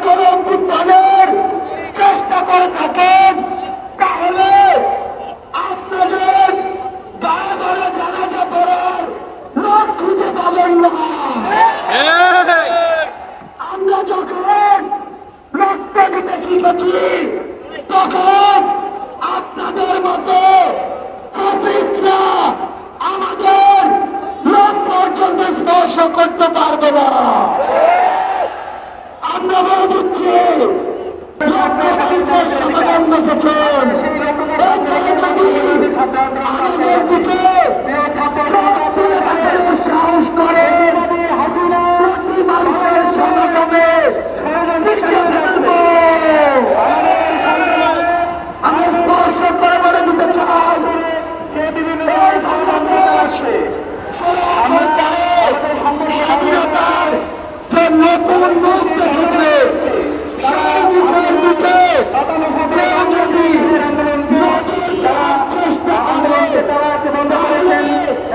গণঅভ্যুত্থানের চেষ্টা করে থাকেন তাহলে আপনাদের গায়ে ধরে জানাজা পড়ার লোক খুঁজে পাবেন না। আমরা যখন রক্ত দিতে শিখেছি তখন আপনাদের মতো ফাসিস্টরা আমাদের লোক পর্যন্ত স্পর্শ করতে পারবে না। আমরা বলে দিচ্ছি লক্ষ মানুষের সমাধান রেখেছেন আমাদের দিকে সাহস করে প্রতি মানুষের সমাগমে আমি স্পর্শ করে বলে দিতে চাই স্বাধীনতার যে নতুন মুখ দেখেছে সেই মুখের দিকে যদি নজর দেওয়ার চেষ্টা করে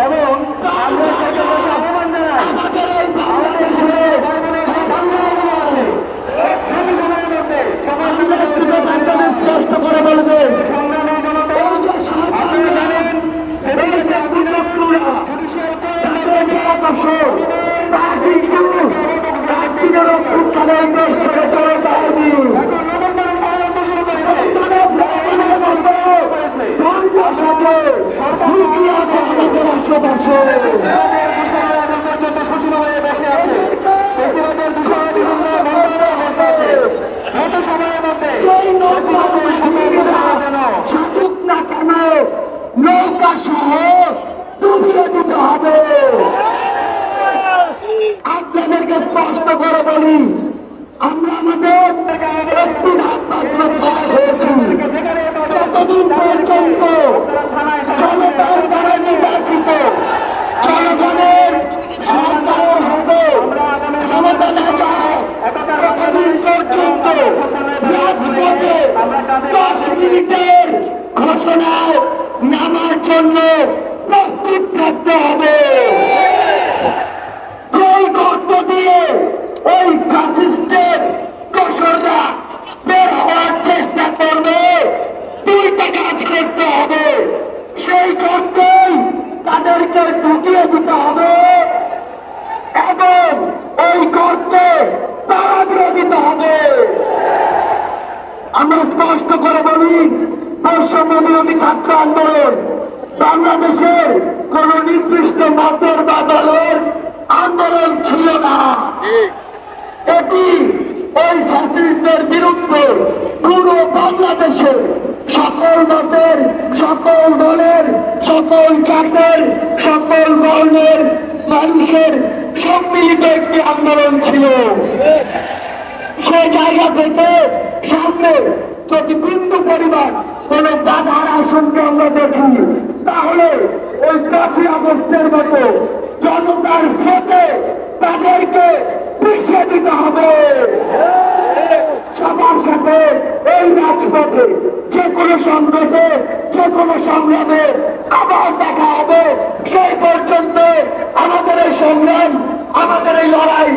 এবং আমাদের এই বাংলাদেশে স্পষ্ট করে বলবে চলে যায়নি আশেপাশে না কেন নৌকা সহ ডুবিয়ে দিতে হবে। আপনাদেরকে স্পষ্ট করে বলি আমরা আমাদের একটি যতদিন পর্যন্ত জনতার দ্বারা নির্বাচিত জনগণের সরকার হবে ক্ষমতা না যায় ততদিন পর্যন্ত রাজপথে 10 মিনিটের ঘোষণায় নামার জন্য প্রস্তুত থাকতে হবে। যেই গর্ত দিয়ে ওই ফ্যাসিস্টের দোসররা বের হওয়ার চেষ্টা করবে 2টা কাজ করতে হবে। সেই গর্তেই তাদেরকে ঢুকিয়ে দিতে হবে এবং ওই গর্তে তালা দিয়ে দিতে হবে। আমরা স্পষ্ট করে বলি বৈষম্য বিরোধী ছাত্র আন্দোলন বাংলাদেশের কোন নির্দিষ্ট মতের বা দলের আন্দোলন ছিল না। এটি ওই ফ্যাসিস্টদের বিরুদ্ধে পুরো বাংলাদেশে সকল মতের সকল দলের সকল জাতের সকল বর্ণের মানুষের সম্মিলিত একটি আন্দোলন ছিল। সেই জায়গা থেকে সামনে যদি বিন্দু পরিমাণ কোন বাধার আশঙ্কা আমরা দেখি তাহলে ওই 5ই আগস্টের মতো জনতার স্রোতে তাদেরকে পিছিয়ে দিতে হবে। সবার সাথে এই রাজপথে যে কোনো সংকটে যে কোনো সংগ্রামে আবার দেখা হবে। সেই পর্যন্ত আমাদের এই সংগ্রাম আমাদের এই লড়াই